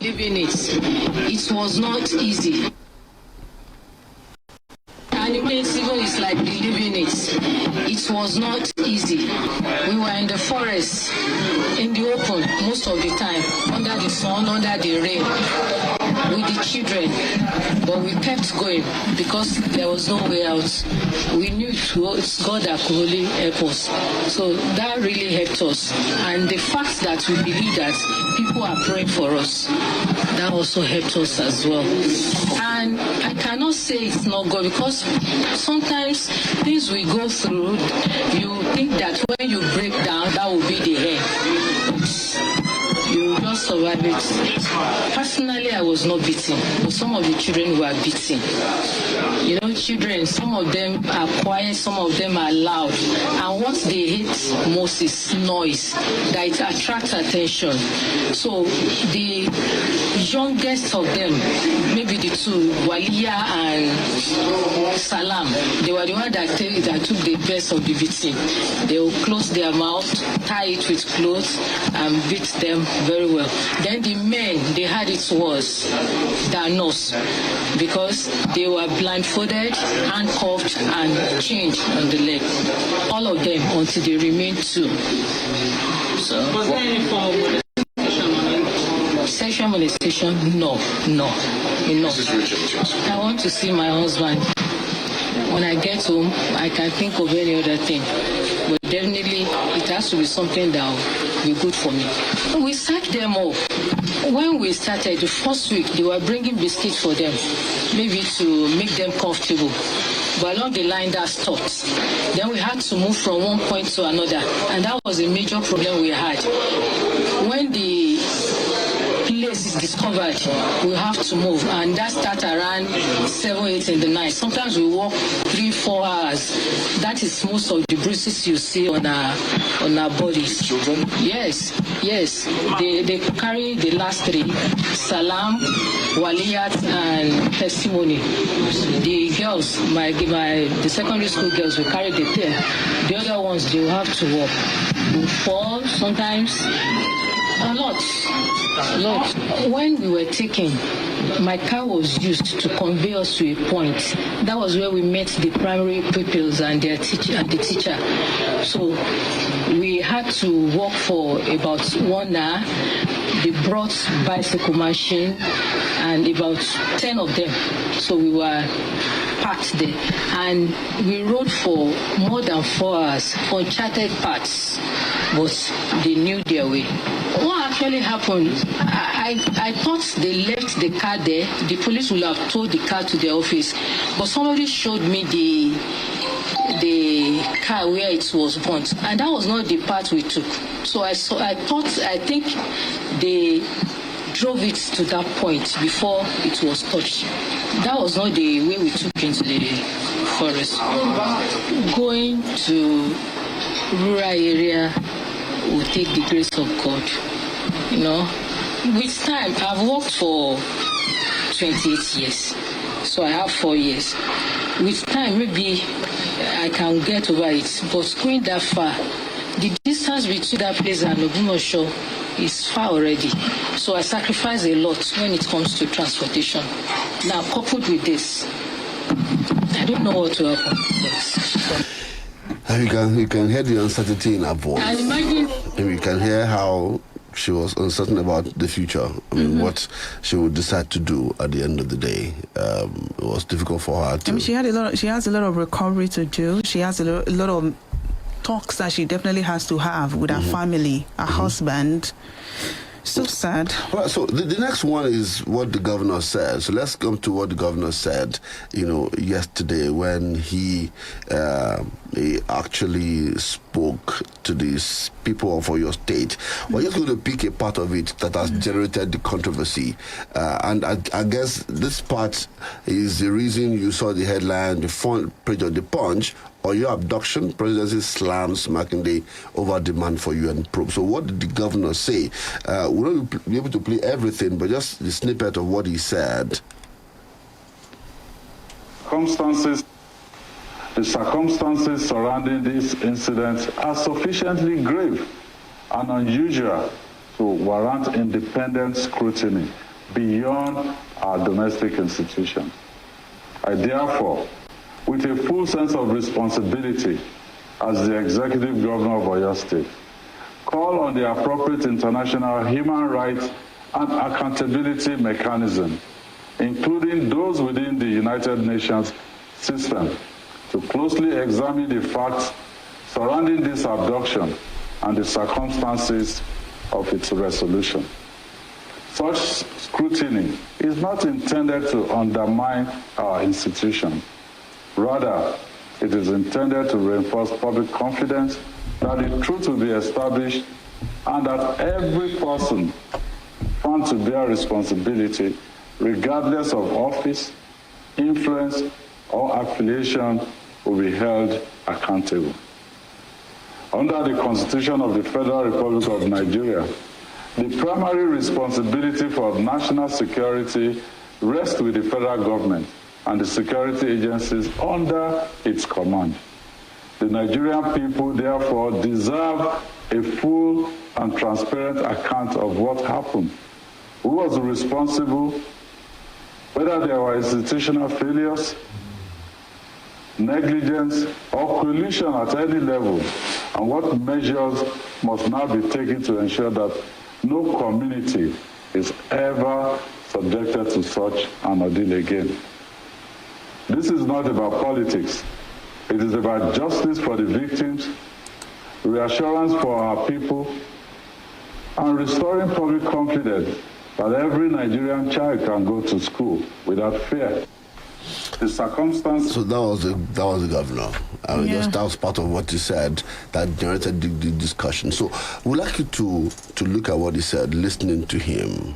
living it. It was not easy. And even it's like living it. It was not easy. We were in the forest, in the open, most of the time, under the sun, under the rain, with the children. But we kept going because there was no way out. We knew it's God that could really help us. So that really helped us. And the fact that we believe that people are praying for us, that also helped us as well. And I cannot say it's not God because sometimes things we go through, you think that when you break down, that will be the end. You just survive it. Personally, I was not beaten, but some of the children were beaten. You know, children, some of them are quiet, some of them are loud. And what they hate most is noise, that it attracts attention. So the youngest of them, maybe the two, Waliya and Salam, they were the ones that took the best of the beating. They will close their mouth, tie it with clothes, and beat them very well. Then the men, they had it worse than us because they were blindfolded, handcuffed, and chained on the leg. All of them until they remained two. So, was there any form of sexual molestation? No. I want to see my husband. When I get home, I can think of any other thing. But definitely, it has to be something that will be good for me. We sacked them all. When we started, the first week, they were bringing biscuits for them, maybe to make them comfortable. But along the line, that stopped. Then we had to move from one point to another. And that was a major problem we had. When the place is discovered, we have to move, and that starts around 7, 8 in the night. Sometimes we walk 3, 4 hours. That is most of the bruises you see on our bodies. Children? Yes. They carry the last 3: Salam, Waliyat, and Testimony. The girls, the secondary school girls, will carry the tail. The other ones, they will have to walk. We fall sometimes. A lot. When we were taken, my car was used to convey us to a point. That was where we met the primary pupils and their teacher and the teacher. So we had to walk for about 1 hour. They brought bicycle machine and about 10 of them. So we were parked there. And we rode for more than 4 hours on uncharted paths. But they knew their way. What actually happened, I thought they left the car there. The police would have towed the car to their office. But somebody showed me the car where it was burnt. And that was not the path we took. So I think they drove it to that point before it was touched. That was not the way we took into the forest. Going to rural area will take the grace of God. You know, with time, I've worked for 28 years, so I have 4 years. With time, maybe I can get over it, but going that far, the distance between that place and Ogumosho is far already. So I sacrifice a lot when it comes to transportation. Now, coupled with this, I don't know what will happen. You can hear the uncertainty in her voice. And imagine. And we can hear how she was uncertain about the future. I mean, what she would decide to do at the end of the day. It was difficult for her to. I mean, she has a lot of recovery to do. She has a lot of talks that she definitely has to have with her family, her husband. So sad. All right, so the next one is what the governor said. So let's come to what the governor said, yesterday when he actually spoke to these people for your state. We're just going to pick a part of it that has generated the controversy. And I guess this part is the reason you saw the headline, the front page of the Punch, or your abduction, presidency slams Makinde over demand for UN probe. So what did the governor say? We'll not be able to play everything, but just the snippet of what he said. The circumstances surrounding this incident are sufficiently grave and unusual to warrant independent scrutiny beyond our domestic institutions. I therefore, with a full sense of responsibility as the Executive Governor of Oyo State, call on the appropriate international human rights and accountability mechanism, including those within the United Nations system, to closely examine the facts surrounding this abduction and the circumstances of its resolution. Such scrutiny is not intended to undermine our institution. Rather, it is intended to reinforce public confidence that the truth will be established and that every person found to bear responsibility, regardless of office, influence, or affiliation, will be held accountable. Under the Constitution of the Federal Republic of Nigeria, the primary responsibility for national security rests with the federal government and the security agencies under its command. The Nigerian people, therefore, deserve a full and transparent account of what happened, who was responsible, whether there were institutional failures, negligence, or collusion at any level, and what measures must now be taken to ensure that no community is ever subjected to such an ordeal again. This is not about politics. It is about justice for the victims, reassurance for our people, and restoring public confidence that every Nigerian child can go to school without fear. The circumstance. So that was the governor. Just that was part of what he said that generated the discussion. So we'd like you to look at what he said, listening to him.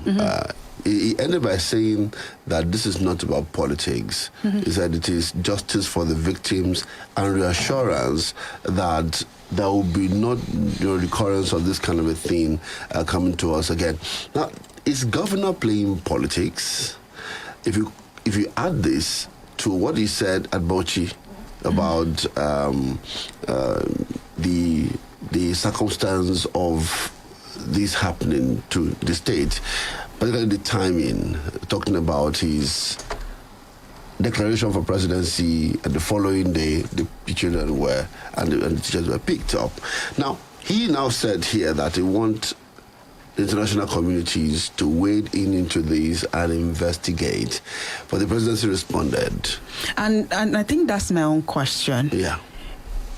He ended by saying that this is not about politics. He said it is justice for the victims and reassurance that there will be not recurrence of this kind of a thing coming to us again. Now, is governor playing politics? If you add this to what he said at Bauchi about the circumstance of this happening to the state, particularly the timing, talking about his declaration for presidency, and the following day the children were and the teachers were picked up. Now, he now said here that he wants the international communities to wade into this and investigate. But the presidency responded. And I think that's my own question. Yeah.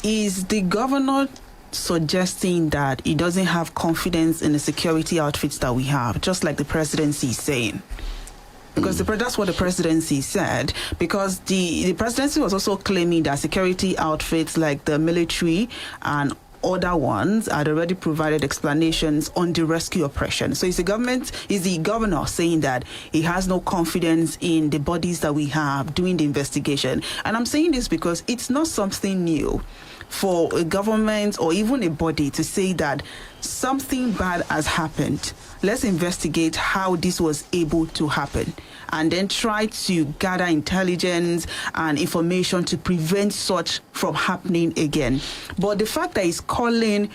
Is the governor suggesting that he doesn't have confidence in the security outfits that we have, just like the presidency is saying? Because that's what the presidency said. Because the presidency was also claiming that security outfits like the military and other ones had already provided explanations on the rescue operation. So is the governor saying that he has no confidence in the bodies that we have doing the investigation? And I'm saying this because it's not something new for a government or even a body to say that something bad has happened. Let's investigate how this was able to happen, and then try to gather intelligence and information to prevent such from happening again. But the fact that he's calling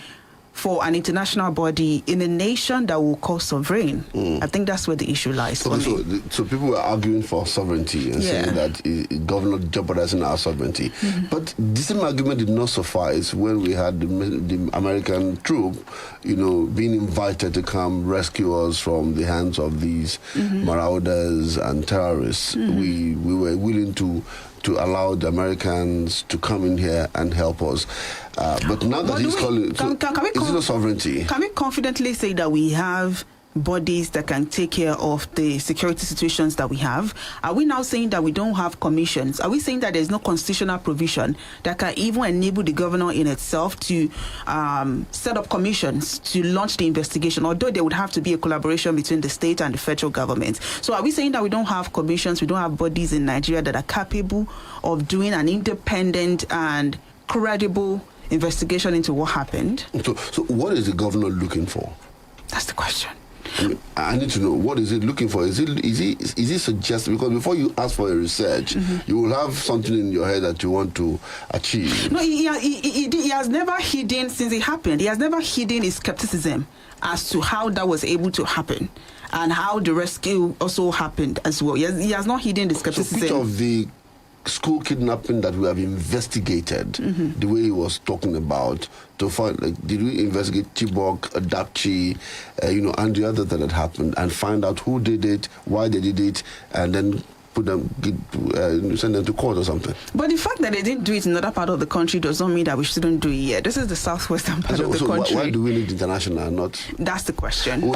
for an international body in a nation that will call sovereign, I think that's where the issue lies. So people were arguing for sovereignty and saying that governor jeopardizing our sovereignty. But the same argument did not suffice when we had the American troop, being invited to come rescue us from the hands of these marauders and terrorists. We were willing to allow the Americans to come in here and help us. But now that he's calling, is it a sovereignty? Can we confidently say that we have bodies that can take care of the security situations that we have? Are we now saying that we don't have commissions? Are we saying that there's no constitutional provision that can even enable the governor in itself to set up commissions to launch the investigation, although there would have to be a collaboration between the state and the federal government? So are we saying that we don't have commissions, we don't have bodies in Nigeria that are capable of doing an independent and credible investigation into what happened? So what is the governor looking for? That's the question. I need to know, what is it looking for? Is he suggesting, because before you ask for a research, you will have something in your head that you want to achieve. No, he has never hidden, since it happened, he has never hidden his skepticism as to how that was able to happen. and how the rescue also happened as well. He has not hidden the skepticism. So each of the school kidnapping that we have investigated, the way he was talking about, to find, like, did we investigate Chibok, Adapchi, and the other that had happened, and find out who did it, why they did it, and then put them, send them to court or something? But the fact that they didn't do it in another part of the country does not mean that we shouldn't do it here. This is the southwestern part of the country. Why do we need international? Not. That's the question.